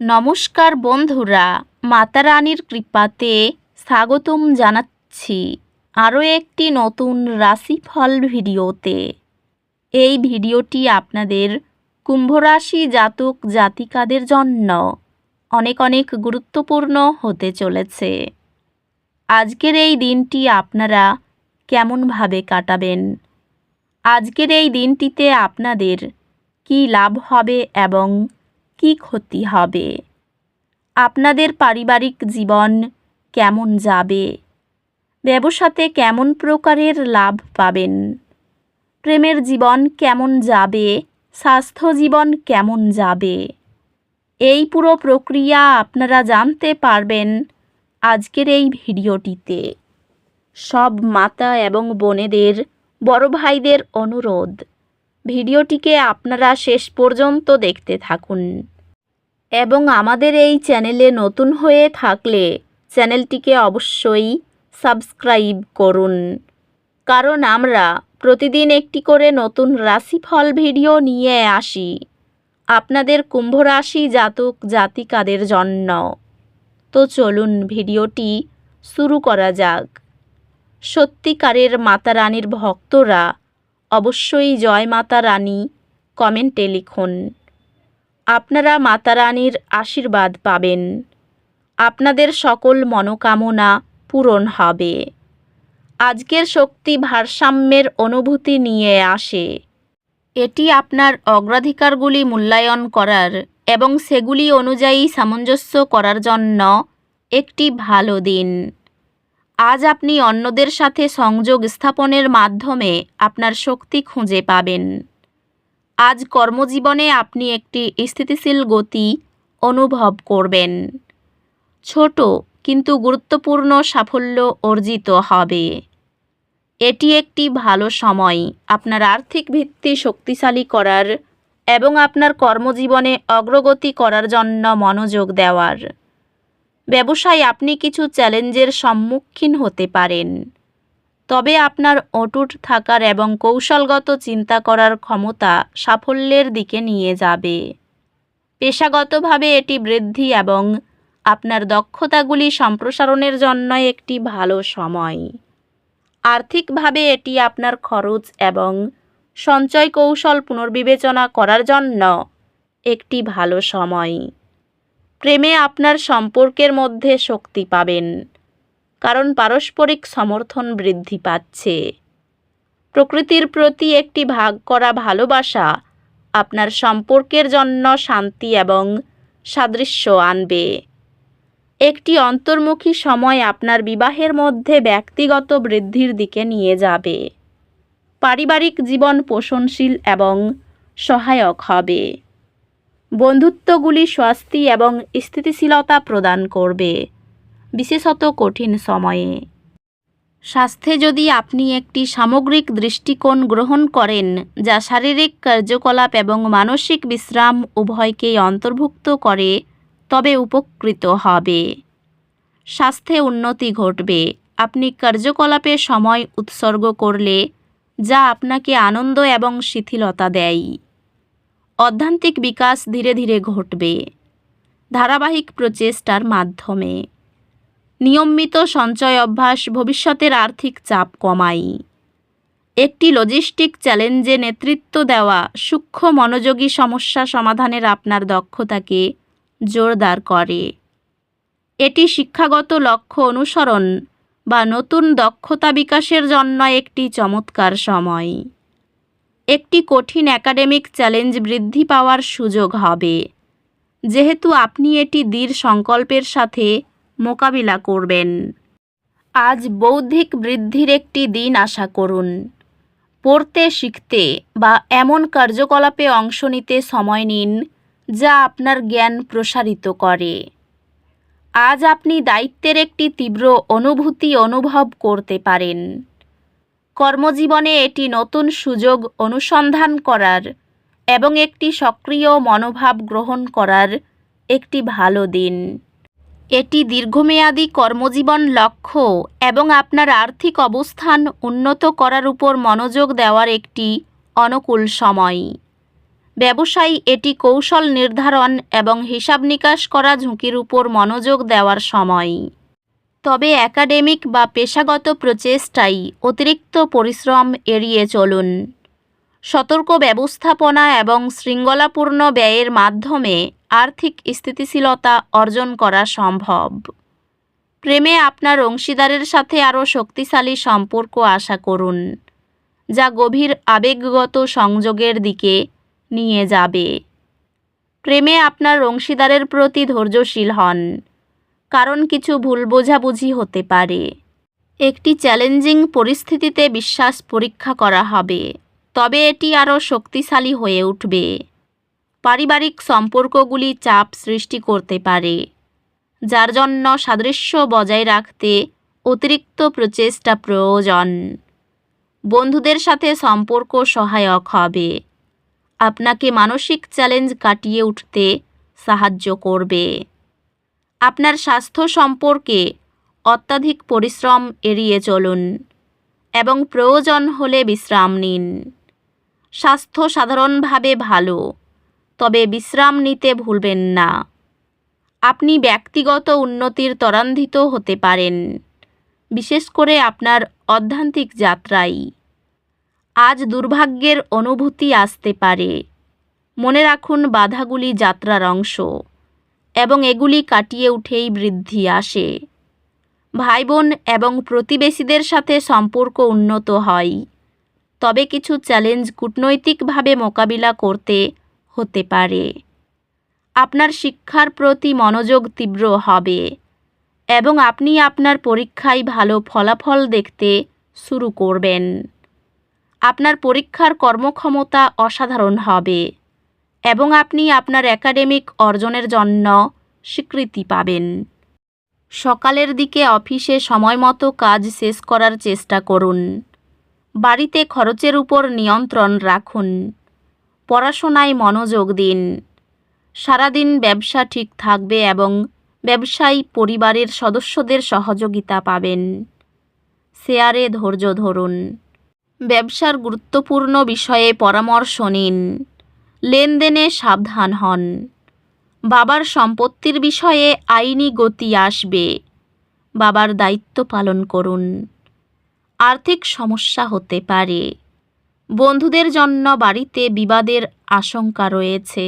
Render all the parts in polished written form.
নমস্কার বন্ধুরা, মাতা রানীর কৃপাতে স্বাগতম জানাচ্ছি আরও একটি নতুন রাশিফল ভিডিওতে। এই ভিডিওটি আপনাদের কুম্ভ রাশি জাতক জাতিকাদের জন্য অনেক অনেক গুরুত্বপূর্ণ হতে চলেছে। আজকের এই দিনটি আপনারা কেমনভাবে কাটাবেন? আজকের এই দিনটিতে আপনাদের কী লাভ হবে এবং কী ক্ষতি হবে? আপনাদের পারিবারিক জীবন কেমন যাবে? ব্যবসাতে কেমন প্রকারের লাভ পাবেন? প্রেমের জীবন কেমন যাবে? স্বাস্থ্য জীবন কেমন যাবে? এই পুরো প্রক্রিয়া আপনারা জানতে পারবেন আজকের এই ভিডিওটিতে। সব মাতা এবং বোনেদের, বড় ভাইদের অনুরোধ, ভিডিওটিকে আপনারা শেষ পর্যন্ত দেখতে থাকুন এবং আমাদের এই চ্যানেলে নতুন হয়ে থাকলে চ্যানেলটিকে অবশ্যই সাবস্ক্রাইব করুন, কারণ আমরা প্রতিদিন একটি করে নতুন রাশিফল ভিডিও নিয়ে আসি আপনাদের কুম্ভ রাশি জাতক জাতিকাদের জন্য। তো চলুন ভিডিওটি শুরু করা যাক। সত্যিকারের মাতা রানীর ভক্তরা অবশ্যই জয় মাতা রানী কমেন্টে লিখুন। আপনারা মাতা রানীর আশীর্বাদ পাবেন। আপনাদের সকল মনোকামনা পূরণ হবে। আজকের শক্তি ভারসাম্যের অনুভূতি নিয়ে আসে। এটি আপনার অগ্রাধিকারগুলি মূল্যায়ন করার এবং সেগুলি অনুযায়ী সামঞ্জস্য করার জন্য একটি ভালো দিন। আজ আপনি অন্যদের সাথে সংযোগ স্থাপনের মাধ্যমে আপনার শক্তি খুঁজে পাবেন। আজ কর্মজীবনে আপনি একটি স্থিতিশীল গতি অনুভব করবেন। ছোট কিন্তু গুরুত্বপূর্ণ সাফল্য অর্জিত হবে। এটি একটি ভালো সময় আপনার আর্থিক ভিত্তি শক্তিশালী করার এবং আপনার কর্মজীবনে অগ্রগতি করার জন্য মনোযোগ দেওয়ার। ব্যবসায় আপনি কিছু চ্যালেঞ্জের সম্মুখীন হতে পারেন, তবে আপনার অটুট থাকার এবং কৌশলগত চিন্তা করার ক্ষমতা সাফল্যের দিকে নিয়ে যাবে। পেশাগতভাবে এটি বৃদ্ধি এবং আপনার দক্ষতাগুলি সম্প্রসারণের জন্য একটি ভালো সময়। আর্থিকভাবে এটি আপনার খরচ এবং সঞ্চয় কৌশল পুনর্বিবেচনা করার জন্য একটি ভালো সময়। প্রেমে আপনার সম্পর্কের মধ্যে শক্তি পাবেন, কারণ পারস্পরিক সমর্থন বৃদ্ধি পাচ্ছে। প্রকৃতির প্রতি একটি ভাগ করা ভালোবাসা আপনার সম্পর্কের জন্য শান্তি এবং সাদৃশ্য আনবে। একটি অন্তর্মুখী সময় আপনার বিবাহের মধ্যে ব্যক্তিগত বৃদ্ধির দিকে নিয়ে যাবে। পারিবারিক জীবন পোষণশীল এবং সহায়ক হবে। বন্ধুত্বগুলি স্বস্তি এবং স্থিতিশীলতা প্রদান করবে, বিশেষত কঠিন সময়ে। স্বাস্থ্যে যদি আপনি একটি সামগ্রিক দৃষ্টিকোণ গ্রহণ করেন যা শারীরিক কার্যকলাপ এবং মানসিক বিশ্রাম উভয়কেই অন্তর্ভুক্ত করে, তবে উপকৃত হবে। স্বাস্থ্যে উন্নতি ঘটবে। আপনি কার্যকলাপে সময় উৎসর্গ করলে যা আপনাকে আনন্দ এবং শিথিলতা দেয়। অধ্যাত্মিক বিকাশ ধীরে ধীরে ঘটবে ধারাবাহিক প্রচেষ্টার মাধ্যমে। নিয়মিত সঞ্চয় অভ্যাস ভবিষ্যতের আর্থিক চাপ কমায়। একটি লজিস্টিক চ্যালেঞ্জে নেতৃত্ব দেওয়া সূক্ষ্ম মনোযোগী সমস্যা সমাধানের আপনার দক্ষতাকে জোরদার করে। এটি শিক্ষাগত লক্ষ্য অনুসরণ বা নতুন দক্ষতা বিকাশের জন্য একটি চমৎকার সময়। একটি কঠিন একাডেমিক চ্যালেঞ্জ বৃদ্ধি পাওয়ার সুযোগ হবে, যেহেতু আপনি এটি দৃঢ় সংকল্পের সাথে মোকাবিলা করবেন। আজ বৌদ্ধিক বৃদ্ধির একটি দিন আশা করুন। পড়তে, শিখতে বা এমন কার্যকলাপে অংশ নিতে সময় নিন যা আপনার জ্ঞান প্রসারিত করে। আজ আপনি দায়িত্বের একটি তীব্র অনুভূতি অনুভব করতে পারেন। কর্মজীবনে এটি নতুন সুযোগ অনুসন্ধান করার এবং একটি সক্রিয় মনোভাব গ্রহণ করার একটি ভালো দিন। এটি দীর্ঘমেয়াদী কর্মজীবন লক্ষ্য এবং আপনার আর্থিক অবস্থান উন্নত করার উপর মনোযোগ দেওয়ার একটি অনুকূল সময়। ব্যবসায়ী এটি কৌশল নির্ধারণ এবং হিসাব নিকাশ করা ঝুঁকির উপর মনোযোগ দেওয়ার সময়। তবে একাডেমিক বা পেশাগত প্রচেষ্টায় অতিরিক্ত পরিশ্রম এড়িয়ে চলুন। সতর্ক ব্যবস্থাপনা এবং শৃঙ্খলাপূর্ণ ব্যয়ের মাধ্যমে আর্থিক স্থিতিশীলতা অর্জন করা সম্ভব। প্রেমে আপনার অংশীদারের সাথে আরও শক্তিশালী সম্পর্ক আশা করুন, যা গভীর আবেগগত সংযোগের দিকে নিয়ে যাবে। প্রেমে আপনার অংশীদারের প্রতি ধৈর্যশীল হন, কারণ কিছু ভুল বোঝাবুঝি হতে পারে। একটি চ্যালেঞ্জিং পরিস্থিতিতে বিশ্বাস পরীক্ষা করা হবে, তবে এটি আরও শক্তিশালী হয়ে উঠবে। পারিবারিক সম্পর্কগুলি চাপ সৃষ্টি করতে পারে, যার জন্য সাদৃশ্য বজায় রাখতে অতিরিক্ত প্রচেষ্টা প্রয়োজন। বন্ধুদের সাথে সম্পর্ক সহায়ক হবে, আপনাকে মানসিক চ্যালেঞ্জ কাটিয়ে উঠতে সাহায্য করবে। আপনার স্বাস্থ্য সম্পর্কে অত্যাধিক পরিশ্রম এড়িয়ে চলুন এবং প্রয়োজন হলে বিশ্রাম নিন। স্বাস্থ্য সাধারণভাবে ভালো, তবে বিশ্রাম নিতে ভুলবেন না। আপনি ব্যক্তিগত উন্নতির ত্বরান্বিত হতে পারেন, বিশেষ করে আপনার আধ্যাত্মিক যাত্রায়। আজ দুর্ভাগ্যের অনুভূতি আসতে পারে। মনে রাখুন, বাধাগুলি যাত্রার অংশ এবং এগুলি কাটিয়ে উঠেই বৃদ্ধি আসে। ভাই বোন এবং প্রতিবেশীদের সাথে সম্পর্ক উন্নত হয়, তবে কিছু চ্যালেঞ্জ কূটনৈতিকভাবে মোকাবিলা করতে হতে পারে। আপনার শিক্ষার প্রতি মনোযোগ তীব্র হবে এবং আপনি আপনার পরীক্ষায় ভালো ফলাফল দেখতে শুরু করবেন। আপনার পরীক্ষার কর্মক্ষমতা অসাধারণ হবে এবং আপনি আপনার একাডেমিক অর্জনের জন্য স্বীকৃতি পাবেন। সকালের দিকে অফিসে সময়মতো কাজ শেষ করার চেষ্টা করুন। বাড়িতে খরচের উপর নিয়ন্ত্রণ রাখুন। পড়াশোনায় মনোযোগ দিন। সারাদিন ব্যবসা ঠিক থাকবে এবং ব্যবসায়ী পরিবারের সদস্যদের সহযোগিতা পাবেন। শেয়ারে ধৈর্য ধরুন। ব্যবসার গুরুত্বপূর্ণ বিষয়ে পরামর্শ নিন। লেনদেনে সাবধান হন। বাবার সম্পত্তির বিষয়ে আইনি গতি আসবে। বাবার দায়িত্ব পালন করুন। আর্থিক সমস্যা হতে পারে। বন্ধুদের জন্য বাড়িতে বিবাদের আশঙ্কা রয়েছে।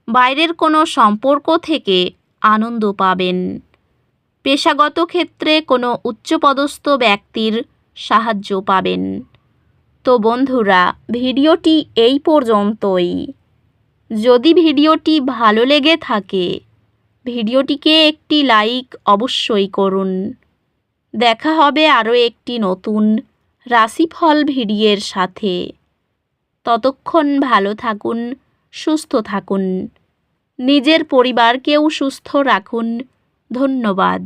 বাইরের কোনো সম্পর্ক থেকে আনন্দ পাবেন। পেশাগত ক্ষেত্রে কোনো উচ্চপদস্থ ব্যক্তির সাহায্য পাবেন। তো বন্ধুরা, ভিডিওটি এই পর্যন্তই। যদি ভিডিওটি ভালো লেগে থাকে, ভিডিওটিকে একটি লাইক অবশ্যই করুন। দেখা হবে আরও একটি নতুন রাশিফল ভিডিওর সাথে। ততক্ষণ ভালো থাকুন, সুস্থ থাকুন, নিজের পরিবারকেও সুস্থ রাখুন। ধন্যবাদ।